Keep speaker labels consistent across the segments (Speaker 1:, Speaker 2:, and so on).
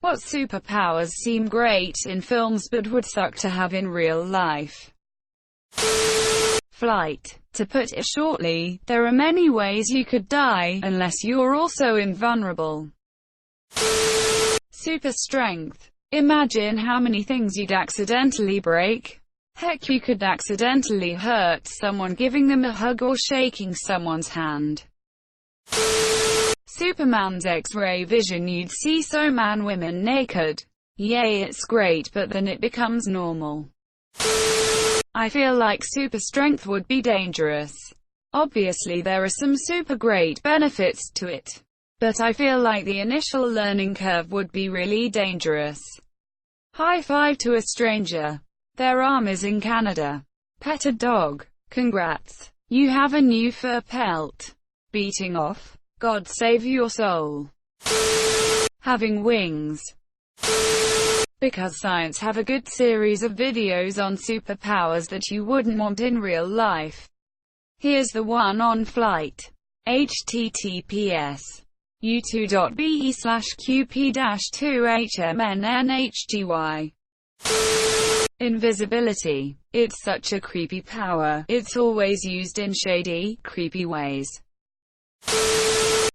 Speaker 1: What superpowers seem great in films but would suck to have in real life? Flight. To put it shortly, there are many ways you could die, unless you're also invulnerable. Super strength. Imagine how many things you'd accidentally break. Heck, you could accidentally hurt someone giving them a hug or shaking someone's hand. Superman's X-ray vision. You'd see so man women naked. Yay, it's great, but then it becomes normal. I feel like super strength would be dangerous. Obviously there are some super great benefits to it, but I feel like the initial learning curve would be really dangerous. High five to a stranger. Their arm is in Canada. Pet a dog. Congrats. You have a new fur pelt. Beating off. God save your soul. Having wings. Because science have a good series of videos on superpowers that you wouldn't want in real life. Here's the one on flight. https u2.be/qp-2hmnnhty. Invisibility. It's such a creepy power. It's always used in shady, creepy ways.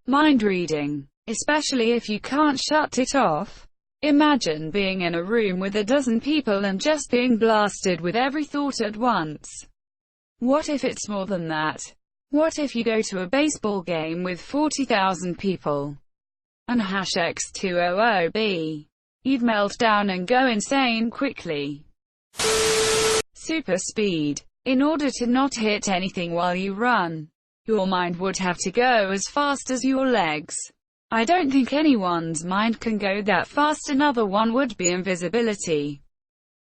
Speaker 1: Mind reading. Especially if you can't shut it off. Imagine being in a room with a dozen people and just being blasted with every thought at once. What if it's more than that? What if you go to a baseball game with 40,000 people? And #X200B. You'd melt down and go insane quickly. Super speed. In order to not hit anything while you run, your mind would have to go as fast as your legs. I don't think anyone's mind can go that fast. Another one would be invisibility.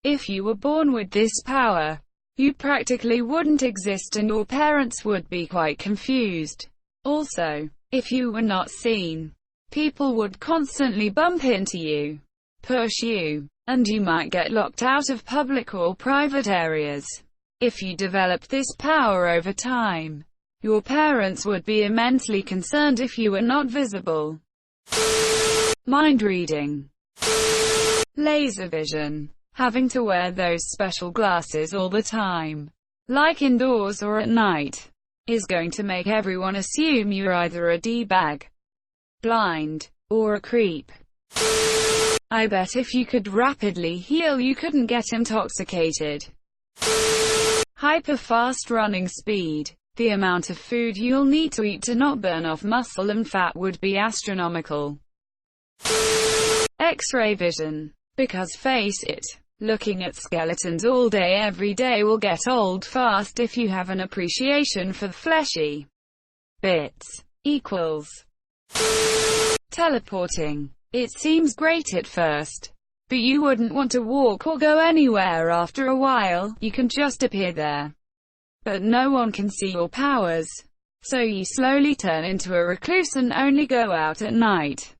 Speaker 1: If you were born with this power, you practically wouldn't exist and your parents would be quite confused. Also, if you were not seen, people would constantly bump into you, push you, and you might get locked out of public or private areas. If you developed this power over time, your parents would be immensely concerned if you were not visible. Mind reading. Laser vision. Having to wear those special glasses all the time, like indoors or at night, is going to make everyone assume you're either a D-bag, blind, or a creep. I bet if you could rapidly heal you couldn't get intoxicated. Hyper-fast running speed. The amount of food you'll need to eat to not burn off muscle and fat would be astronomical. X-ray vision. Because face it, looking at skeletons all day every day will get old fast if you have an appreciation for the fleshy bits. Equals. Teleporting. It seems great at first, but you wouldn't want to walk or go anywhere after a while. You can just appear there, but no one can see your powers, so you slowly turn into a recluse and only go out at night,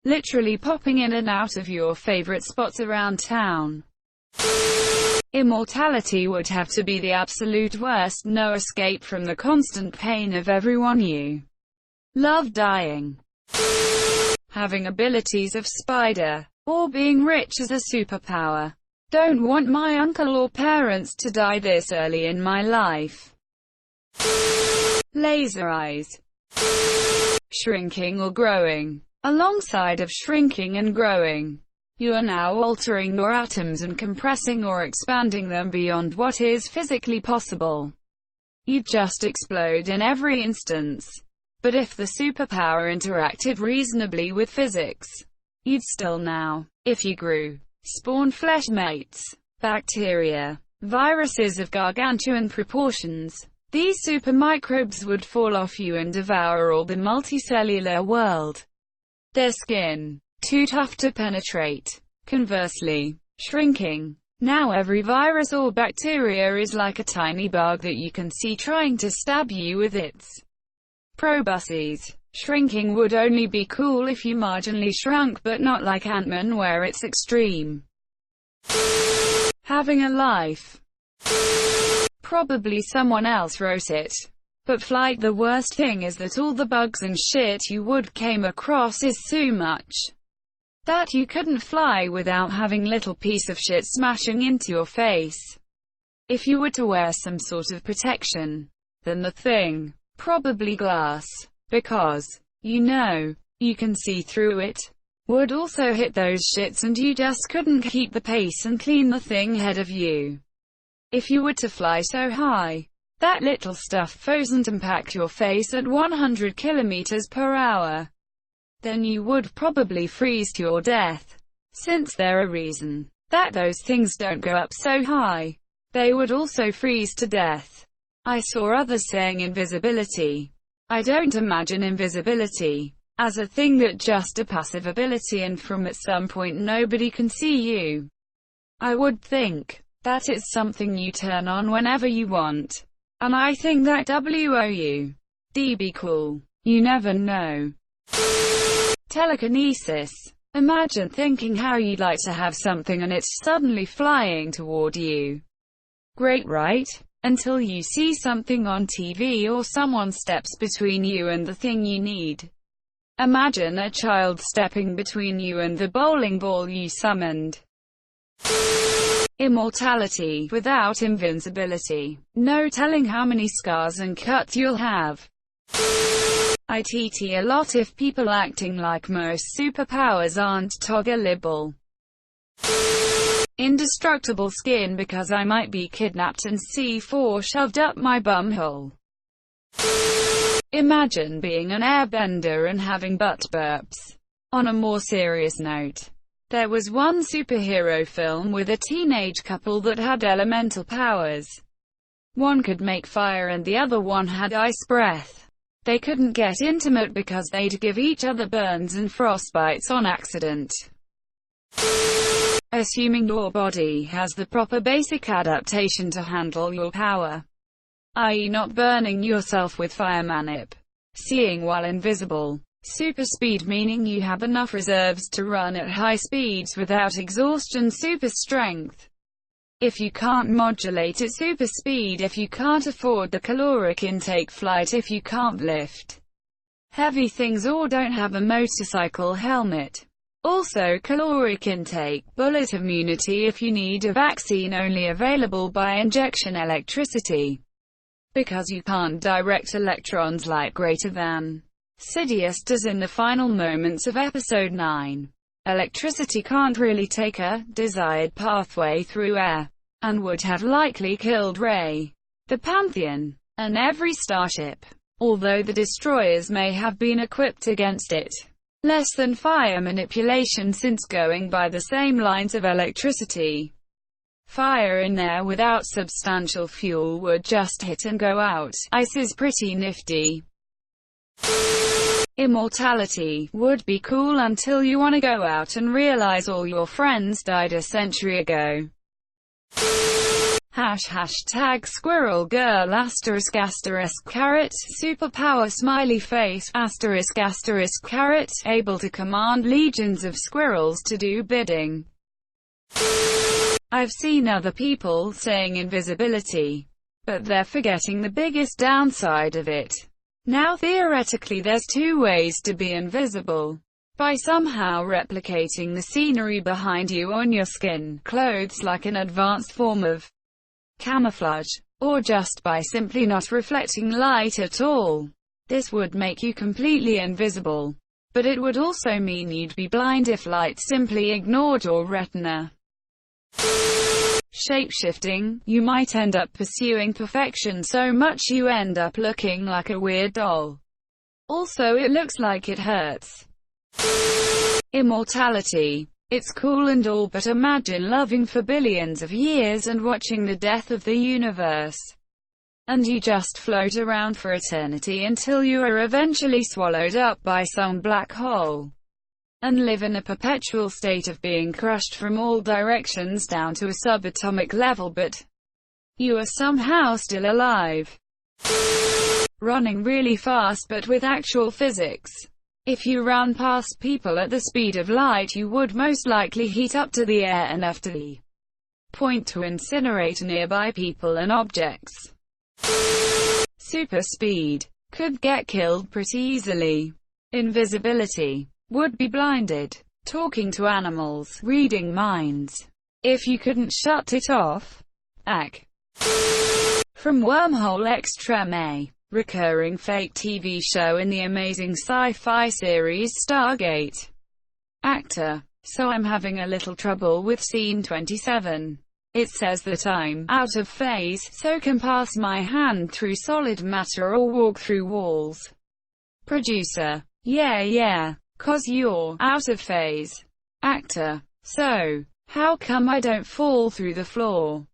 Speaker 1: literally popping in and out of your favorite spots around town. Immortality would have to be the absolute worst. No escape from the constant pain of everyone you love dying. Having abilities of spider, or being rich as a superpower. Don't want my uncle or parents to die this early in my life. Laser eyes. Shrinking or growing. Alongside of shrinking and growing, you are now altering your atoms and compressing or expanding them beyond what is physically possible. You'd just explode in every instance. But if the superpower interacted reasonably with physics, you'd still now, if you grew, spawn flesh mates, bacteria, viruses of gargantuan proportions. These super microbes would fall off you and devour all the multicellular world. Their skin, too tough to penetrate. Conversely, shrinking. Now every virus or bacteria is like a tiny bug that you can see trying to stab you with its proboscis. Shrinking would only be cool if you marginally shrunk, but not like Ant-Man where it's extreme. Having a life. Probably someone else wrote it. But flight. The worst thing is that all the bugs and shit you would came across is too much. that you couldn't fly without having little piece of shit smashing into your face. If you were to wear some sort of protection, then the thing, probably glass, because, you know, you can see through it, would also hit those shits and you just couldn't keep the pace and clean the thing ahead of you. If you were to fly so high, that little stuff froze and impact your face at 100 kilometers per hour, then you would probably freeze to your death. Since there a reason that those things don't go up so high, they would also freeze to death. I saw others saying invisibility. I don't imagine invisibility as a thing that just a passive ability and from at some point nobody can see you. I would think that it's something you turn on whenever you want. And I think that would be cool. You never know. Telekinesis. Imagine thinking how you'd like to have something and it's suddenly flying toward you. Great, right? Until you see something on TV or someone steps between you and the thing you need. Imagine a child stepping between you and the bowling ball you summoned. Immortality. Without invincibility, no telling how many scars and cuts you'll have. Itt a lot if people acting like most superpowers aren't toggleable. Indestructible skin because I might be kidnapped and C4 shoved up my bumhole. Imagine being an airbender and having butt burps. On a more serious note, there was one superhero film with a teenage couple that had elemental powers. One could make fire and the other one had ice breath. They couldn't get intimate because they'd give each other burns and frostbites on accident. Assuming your body has the proper basic adaptation to handle your power, i.e. not burning yourself with fire manip. Seeing while invisible. Super speed meaning you have enough reserves to run at high speeds without exhaustion. Super strength. If you can't modulate at super speed, if you can't afford the caloric intake flight, if you can't lift heavy things or don't have a motorcycle helmet. Also caloric intake, bullet immunity if you need a vaccine only available by injection, electricity. Because you can't direct electrons like greater than Sidious does in the final moments of episode 9. Electricity can't really take a desired pathway through air, and would have likely killed Rey, the Pantheon, and every starship, although the destroyers may have been equipped against it. Less than fire manipulation since going by the same lines of electricity. Fire in there without substantial fuel would just hit and go out. Ice is pretty nifty. Immortality would be cool until you want to go out and realize all your friends died a century ago. Hashtag squirrel girl asterisk carrot superpower smiley face asterisk carrot able to command legions of squirrels to do bidding. I've seen other people saying invisibility, but they're forgetting the biggest downside of it. Now theoretically there's two ways to be invisible. By somehow replicating the scenery behind you on your skin, clothes like an advanced form of camouflage, or just by simply not reflecting light at all. This would make you completely invisible. But it would also mean you'd be blind if light simply ignored your retina. Shapeshifting, you might end up pursuing perfection so much you end up looking like a weird doll. Also it looks like it hurts. Immortality. It's cool and all, but imagine loving for billions of years and watching the death of the universe. And you just float around for eternity until you are eventually swallowed up by some black hole. And live in a perpetual state of being crushed from all directions down to a subatomic level, but you are somehow still alive. Running really fast but with actual physics. If you ran past people at the speed of light, you would most likely heat up to the air enough to the point to incinerate nearby people and objects. Super speed. Could get killed pretty easily. Invisibility. Would be blinded. talking to animals, reading minds. If you couldn't shut it off. Ac. From Wormhole Extreme, recurring fake TV show in the amazing sci-fi series Stargate. Actor. So I'm having a little trouble with scene 27. It says that I'm out of phase, so can pass my hand through solid matter or walk through walls. Producer. Yeah, 'cause you're out of phase. Actor. So, how come I don't fall through the floor?